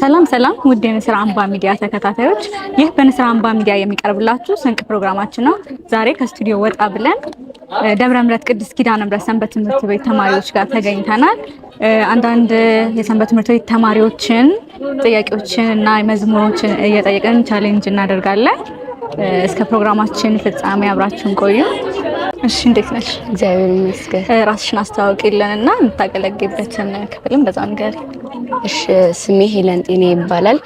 ሰላም ውድ የንስር አምባ ሚዲያ ተከታታዮች፣ ይህ በንስር አምባ ሚዲያ የሚቀርብላችሁ ስንቅ ፕሮግራማችን ነው። ዛሬ ከስቱዲዮ ወጣ ብለን ደብረ ምሕረት ቅድስት ኪዳነ ምሕረት ሰንበት ትምህርት ቤት ተማሪዎች ጋር ተገኝተናል። አንዳንድ የሰንበት ትምህርት ቤት ተማሪዎችን ጥያቄዎችን እና መዝሙሮችን እየጠየቅን ቻሌንጅ እናደርጋለን። እስከ ፕሮግራማችን ፍጻሜ አብራችሁን ቆዩ። እሺ፣ እንዴት ነሽ? እግዚአብሔር ይመስገን። ራስሽን አስተዋውቂልንና የምታገለግይበትን ክፍልም በዛው ንገሪ። እሺ፣ ስሜ ሄለን ጤኔ ይባላል።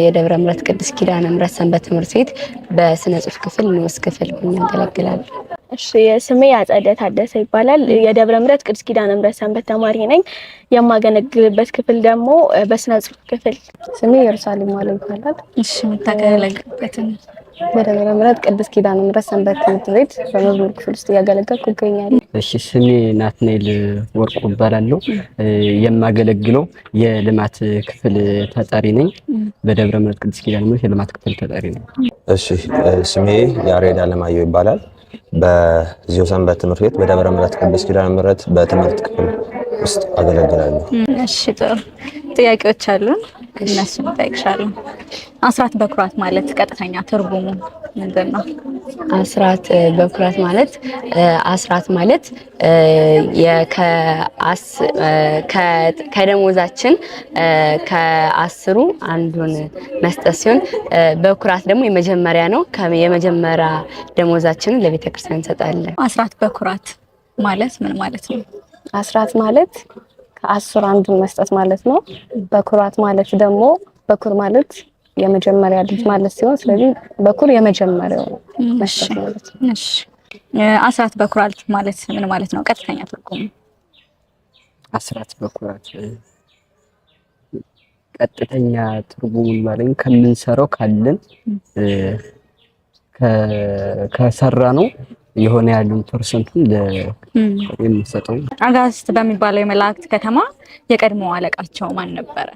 የደብረ ምሕረት ቅድስት ኪዳነ ምሕረት ሰንበት ትምህርት ቤት በስነ ጽሑፍ ክፍል ንዑስ ክፍል እናገለግላለሁ። እሺ፣ ስሜ አጸደ ታደሰ ይባላል። የደብረ ምሕረት ቅድስት ኪዳነ ምሕረት ሰንበት ተማሪ ነኝ። የማገለግልበት ክፍል ደግሞ በስነ ጽሑፍ ክፍል። ስሜ ኢየሩሳሌም ማለ ይባላል። እሺ፣ የምታገለግልበትን በደብረ ምሕረት ቅድስት ኪዳነ ምሕረት ሰንበት ትምህርት ቤት በመዝሙር ክፍል ውስጥ እያገለገልኩ እገኛለሁ። እሺ፣ ስሜ ናትናኤል ወርቁ እባላለሁ። የማገለግለው የልማት ክፍል ተጠሪ ነኝ። በደብረ ምሕረት ቅድስት ኪዳነ ምሕረት የልማት ክፍል ተጠሪ ነኝ። እሺ፣ ስሜ ያሬድ አለማየሁ ይባላል። በዚሁ ሰንበት ትምህርት ቤት በደብረ ምሕረት ቅድስት ኪዳነ ምሕረት በትምህርት ክፍል ውስጥ አገለግላለሁ። እሺ፣ ጥሩ ጥያቄዎች አሉን፣ እነሱን እጠይቅሻለሁ። አስራት በኩራት ማለት ቀጥተኛ ትርጉሙ ምንድን ነው? አስራት በኩራት ማለት ከደሞዛችን ከአስሩ አንዱን መስጠት ሲሆን በኩራት ደግሞ የመጀመሪያ ነው። የመጀመሪያ ደሞዛችንን ለቤተ ክርስቲያን እንሰጣለን። አስራት በኩራት ማለት ምን ማለት ነው? አስራት ማለት ከአስር አንዱን መስጠት ማለት ነው። በኩራት ማለት ደግሞ በኩር ማለት የመጀመሪያ ልጅ ማለት ሲሆን ስለዚህ በኩር የመጀመሪያው መስጠት ማለት ነው። እሺ፣ አስራት በኩራት ማለት ምን ማለት ነው? ቀጥተኛ ትርጉሙ አስራት በኩራት ቀጥተኛ ትርጉሙን ማለት ከምንሰራው ካለን ከሰራ ነው የሆነ ያሉን ፐርሰንቱን ለሚሰጠው። አጋዕዝት በሚባለው የመላእክት ከተማ የቀድሞ አለቃቸው ማን ነበረ?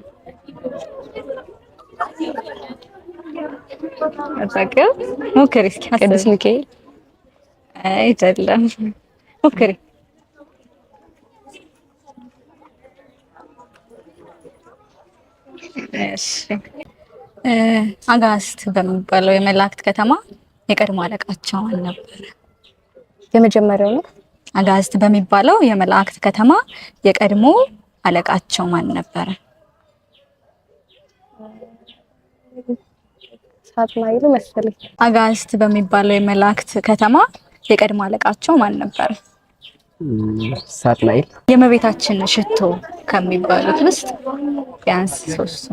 አታውቂው? ሞክሪ እስኪ። ቅዱስ ሚካኤል አይደለም፣ ሞክሪ። እሺ፣ አጋዕዝት በሚባለው የመላእክት ከተማ የቀድሞ አለቃቸው ማን ነበረ? የመጀመሪያው ነው። አጋዕዝት በሚባለው የመላእክት ከተማ የቀድሞ አለቃቸው ማን ነበረ? ሳጥናኤል መሰለኝ። አጋዕዝት በሚባለው የመላእክት ከተማ የቀድሞ አለቃቸው ማን ነበረ? ሳጥናኤል። የእመቤታችን ሽቶ ከሚባሉት ውስጥ ቢያንስ ሶስቱ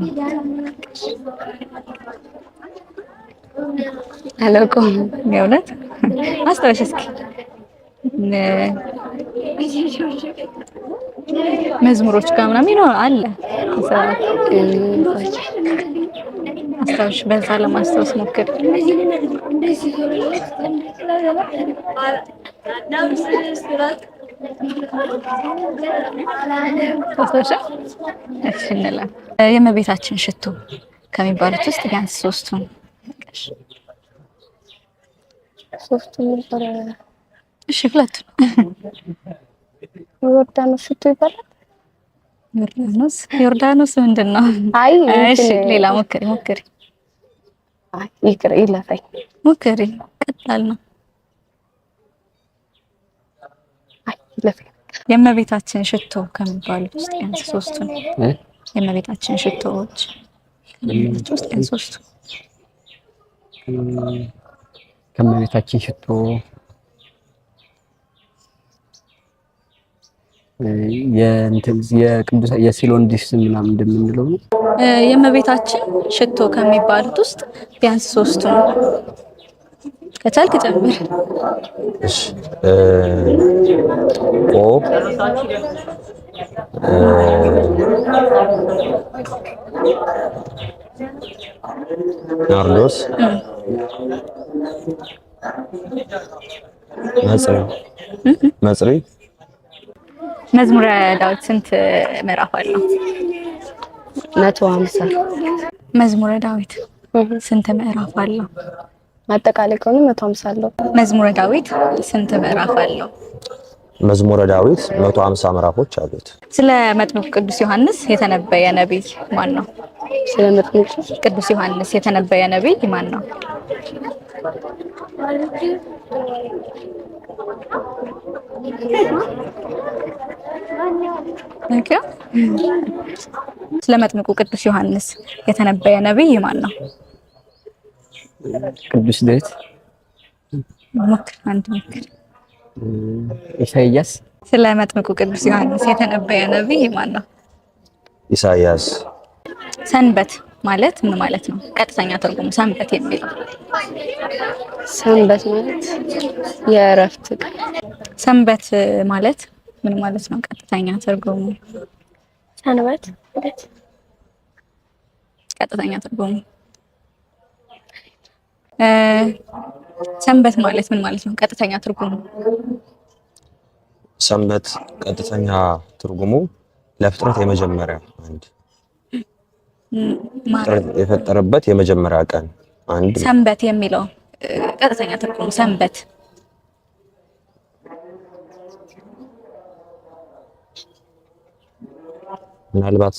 አለቆም የእውነት አስታውሽ እስኪ። መዝሙሮች ጋር ምናምን ይኖር አለ። አስታውሽ፣ በዛ ለማስታወስ ሞክር። አስታውሽ። እሺ፣ እንላለን። የእመቤታችን ሽቶ ከሚባሉት ውስጥ ቢያንስ ሶስቱን ነበር። እሺ፣ ሁለቱን። ዮርዳኖስ ሽቶ ይባላል። ዮርዳኖስ ምንድን ነው? አይ፣ እሺ፣ ሌላ ሞክሪ። አይ፣ ይቅር ይለፈኝ። ሞክሪ፣ ቀላል ነው። አይ፣ ይለፈኝ። የእመቤታችን ሽቶ ከሚባሉት ውስጥ ቢያንስ ሶስቱን። የእመቤታችን ሽቶዎች ከሚባሉት ውስጥ ቢያንስ ሶስቱ። ከእመቤታችን ሽቶ የቅዱስ የሲሎንዲስ ምናምን እንደምንለው ነው። የእመቤታችን ሽቶ ከሚባሉት ውስጥ ቢያንስ ሶስቱን ከቻልክ ጨምር። እሺ፣ ናርዶስ፣ መጽሪ። መዝሙረ ዳዊት ስንት ምዕራፍ አለው? 150። መዝሙረ ዳዊት ስንት ምዕራፍ አለው? አጠቃላይ ከሆነ 150 አለው። መዝሙረ ዳዊት ስንት ምዕራፍ አለው? መዝሙረ ዳዊት 150 ምዕራፎች አሉት። ስለ መጥምቁ ቅዱስ ዮሐንስ የተነበየ ነብይ ማን ነው? ስለ መጥምቁ ቅዱስ ዮሐንስ የተነበየ ነብይ ማን ነው? ስለ መጥምቁ ቅዱስ ዮሐንስ የተነበየ ነብይ ማን ነው? ቅዱስ ዳዊት፣ ሞክር አንድ ሞክር። ኢሳይያስ። ስለ መጥምቁ ቅዱስ ዮሐንስ የተነበየ ነብይ ማን ነው? ኢሳይያስ። ሰንበት ማለት ምን ማለት ነው? ቀጥተኛ ትርጉሙ ሰንበት የሚለው ሰንበት ማለት የእረፍት ቀን። ሰንበት ማለት ምን ማለት ነው? ቀጥተኛ ትርጉሙ ሰንበት ማለት ቀጥተኛ ትርጉሙ ሰንበት ማለት ምን ማለት ነው? ቀጥተኛ ትርጉሙ ሰንበት ቀጥተኛ ትርጉሙ ለፍጥረት የመጀመሪያ አንድ የፈጠረበት የመጀመሪያ ቀን አንድ። ሰንበት የሚለው ቀጥተኛ ትርጉሙ ሰንበት ምናልባት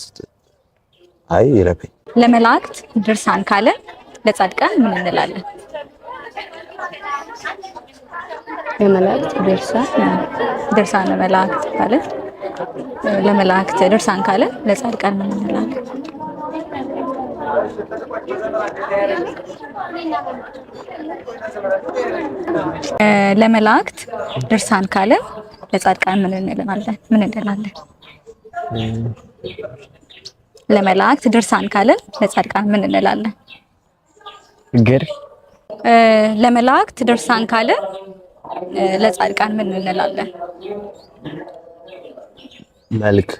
አይ ይረፈኝ። ለመላእክት ድርሳን ካለ ለጻድቃን ምን እንላለን? የመላእክት ድርሳን ለመላእክት ካለ ለመላእክት ድርሳን ካለ ለጻድቃን ምን እንላለን? ለመላእክት ድርሳን ካለ ለጻድቃን ምን እንላለን? ለመላእክት ድርሳን ካለ ለጻድቃን ምን እንላለን? ግር። ለመላእክት ድርሳን ካለ ለጻድቃን ምን እንላለን? መልክ።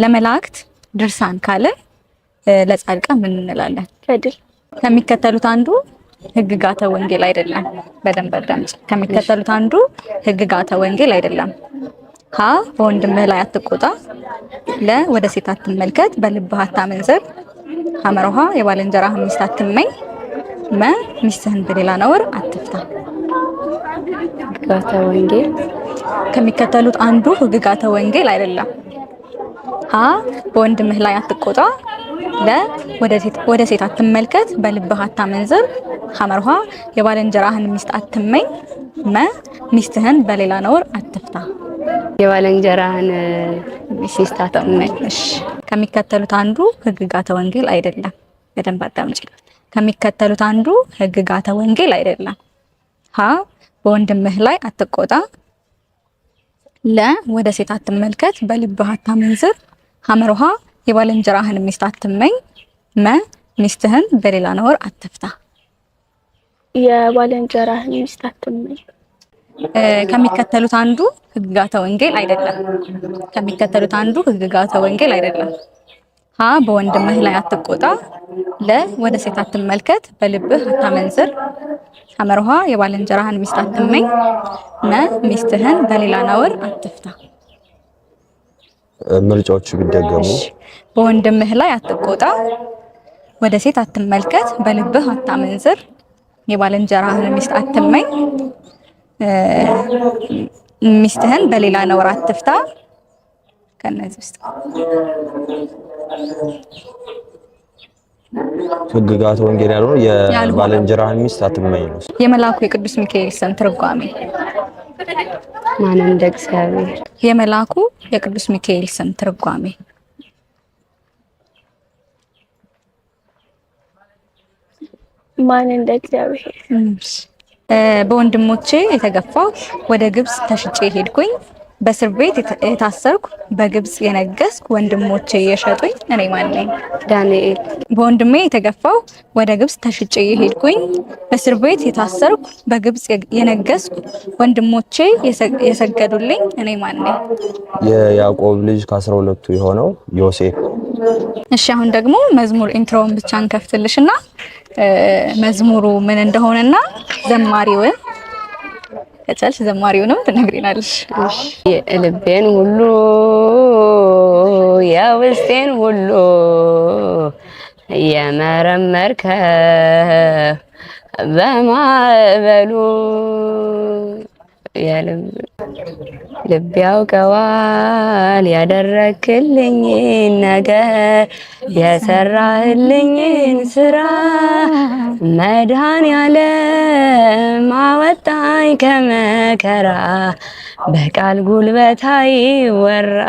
ለመላእክት ድርሳን ካለ ለጻድቃን ምን እንላለን? ገድል። ከሚከተሉት አንዱ ህግጋተ ወንጌል አይደለም። በደንብ አዳምጪ። ከሚከተሉት አንዱ ህግጋተ ወንጌል አይደለም። ሀ በወንድምህ ላይ አትቆጣ፣ ለ ወደ ሴት አትመልከት፣ በልብህ አታመንዝር፣ ሐመርሃ የባልንጀራህን ሚስት አትመኝ፣ መ ሚስትህን በሌላ ነውር አትፍታ። ህግጋተ ወንጌል ከሚከተሉት አንዱ ህግጋተ ወንጌል አይደለም። ሀ በወንድምህ ላይ አትቆጣ፣ ለ ወደ ሴት አትመልከት፣ በልብህ አታመንዝር፣ ሐመርሃ የባልንጀራህን ሚስት አትመኝ፣ መ ሚስትህን በሌላ ነውር አትፍታ። የባልንጀራህን ሚስት አትመኝ። ከሚከተሉት አንዱ ህግጋተ ወንጌል አይደለም። በደንብ አዳምጪ። ከሚከተሉት አንዱ ህግጋተ ወንጌል አይደለም። ሀ በወንድምህ ላይ አትቆጣ፣ ለ ወደ ሴት አትመልከት፣ በልብህ አታመንዝር፣ ሐመርሃ የባልንጀራህን ሚስት አትመኝ፣ መ ሚስትህን በሌላ ነውር አትፍታ። የባልንጀራህን ሚስት አትመኝ ከሚከተሉት አንዱ ህግጋተ ወንጌል አይደለም። ከሚከተሉት አንዱ ህግጋተ ወንጌል አይደለም። ሀ በወንድምህ ላይ አትቆጣ፣ ለ ወደ ሴት አትመልከት፣ በልብህ አታመንዝር፣ ሐመርሃ የባልንጀራህን ሚስት አትመኝ፣ መ ሚስትህን በሌላ ነውር አትፍታ። ምርጫዎቹ ቢደገሙ በወንድምህ ላይ አትቆጣ፣ ወደ ሴት አትመልከት፣ በልብህ አታመንዝር፣ የባልንጀራህን ሚስት አትመኝ፣ ሚስትህን በሌላ ነውር አትፍታ። ከነዚህ ውስጥ ህግጋተ ወንጌል ያልሆነው የባልንጀራህን ሚስት አትመኝ ነው። የመልአኩ የቅዱስ ሚካኤል ስም ትርጓሜ ማን እንደ እግዚአብሔር። የመልአኩ የቅዱስ ሚካኤል ስም ትርጓሜ ማን እንደ እግዚአብሔር። በወንድሞቼ የተገፋው ወደ ግብጽ ተሽጬ ሄድኩኝ፣ በእስር ቤት የታሰርኩ በግብጽ የነገስኩ ወንድሞቼ የሸጡኝ እኔ ማን ነኝ? ዳንኤል። በወንድሜ የተገፋው ወደ ግብጽ ተሽጬ ሄድኩኝ፣ በእስር ቤት የታሰርኩ በግብጽ የነገስኩ ወንድሞቼ የሰገዱልኝ እኔ ማን ነኝ? የያዕቆብ ልጅ ከ12ቱ የሆነው ዮሴፍ። እሺ አሁን ደግሞ መዝሙር ኢንትሮውን ብቻ እንከፍትልሽና መዝሙሩ ምን እንደሆነና ዘማሪውን ከቻልሽ ዘማሪውንም ትነግሪናለሽ። የልቤን ሁሉ የውስጤን ሁሉ የመረመርከው በማዕበሉ ልብ ያውቀዋል ያደረክልኝን ነገር የሰራህልኝን ስራ መድኃኔዓለም አወጣኝ ከመከራ በቃል ጉልበት አይወራ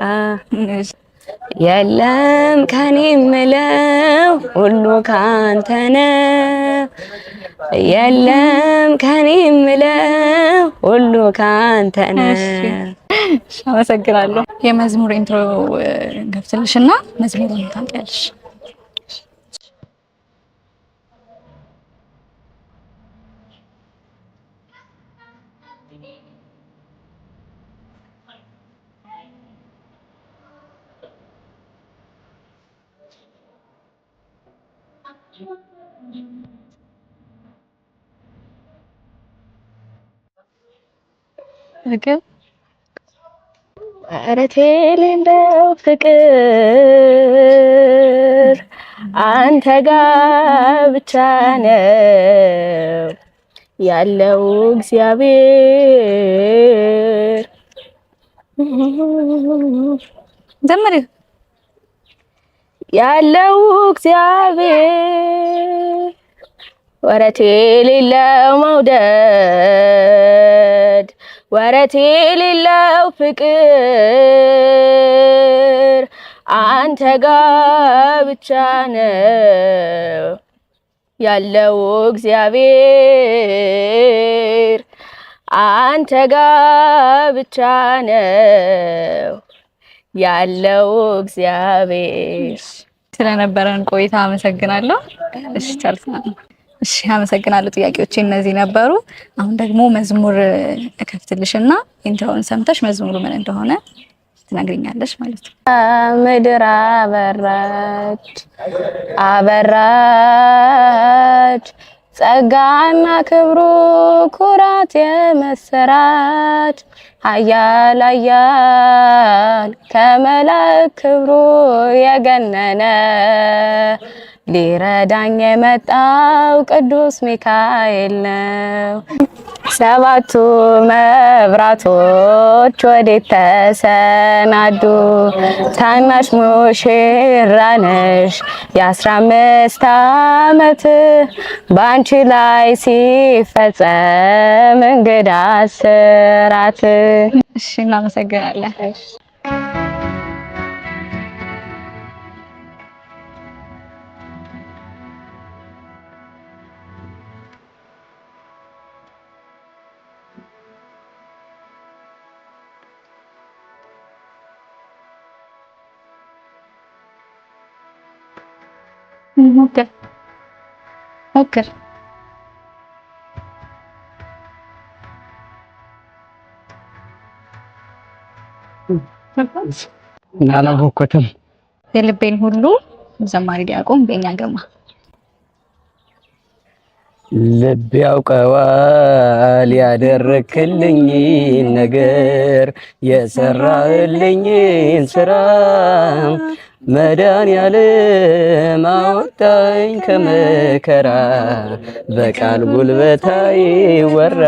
የለም ከኔ ምለው ሁሉ ካንተ ነው የለም ከኔ ምለው ሁሉ ካንተ ነው። አመሰግናለሁ። የመዝሙር ኢንትሮ ገብተልሽና መዝሙሩን ታውቂያለሽ? ረት የሌለው ፍቅር አንተ ጋር ብቻ ነው ያለው እግዚአብሔር ዘመሪ ያለው እግዚአብሔር ወረት የሌለው መውደድ ወረት የሌለው ፍቅር አንተ ጋር ብቻ ነው ያለው እግዚአብሔር አንተ ጋር ብቻ ነው ያለው እግዚአብሔር። ስለነበረን ቆይታ አመሰግናለሁ። እሺ ቻልኩኝ። እሺ አመሰግናለሁ። ጥያቄዎቼ እነዚህ ነበሩ። አሁን ደግሞ መዝሙር እከፍትልሽና ኢንትሮውን ሰምተሽ መዝሙሩ ምን እንደሆነ ትነግሪኛለሽ ማለት ነው። ምድር አበራች አበራች ጸጋና ክብሩ ኩራት የመሰራት ኃያል ኃያል ከመላእክት ክብሩ የገነነ ሊረዳኝ የመጣው ቅዱስ ሚካኤል ነው። ሰባቱ መብራቶች ወዴት ተሰናዱ? ታናሽ ሙሽራ ነሽ የ15 ዓመት ባንቺ ላይ ሲፈጸም እንግዳ ስራት። እሺ እናመሰግናለን። ሞክር ሞክር። አላወኩትም። የልቤን ሁሉ ዘማሪ ዲያቆን በእኛ ግርማ። ልብ ያውቀዋል ያደረክልኝን ነገር የሰራህልኝን ስራ መድኃኔዓለም አወጣኝ ከመከራ በቃል ጉልበት አይወራ።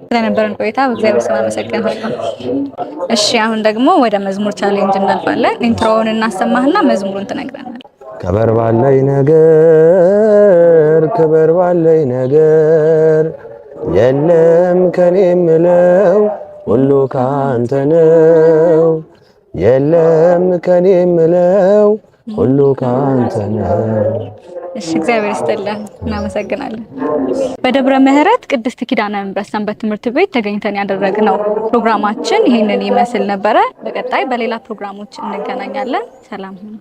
ስለነበረን ቆይታ በእግዚአብሔር ስም አመሰግናለሁ። እሺ አሁን ደግሞ ወደ መዝሙር ቻሌንጅ እናልፋለን። ኢንትሮውን እናሰማህና መዝሙሩን ትነግረናለህ። ክብር ባለኝ ነገር ክብር ባለኝ ነገር የለም ከኔ ምለው ሁሉ ካንተ ነው የለም ከኔ ምለው ሁሉ ካንተ ነው። እሺ እግዚአብሔር ይስጥልን፣ እናመሰግናለን። በደብረ ምሕረት ቅድስት ኪዳነ ምሕረት ሰንበት ትምህርት ቤት ተገኝተን ያደረግነው ፕሮግራማችን ይሄንን ይመስል ነበረ። በቀጣይ በሌላ ፕሮግራሞች እንገናኛለን። ሰላም ሁኑ።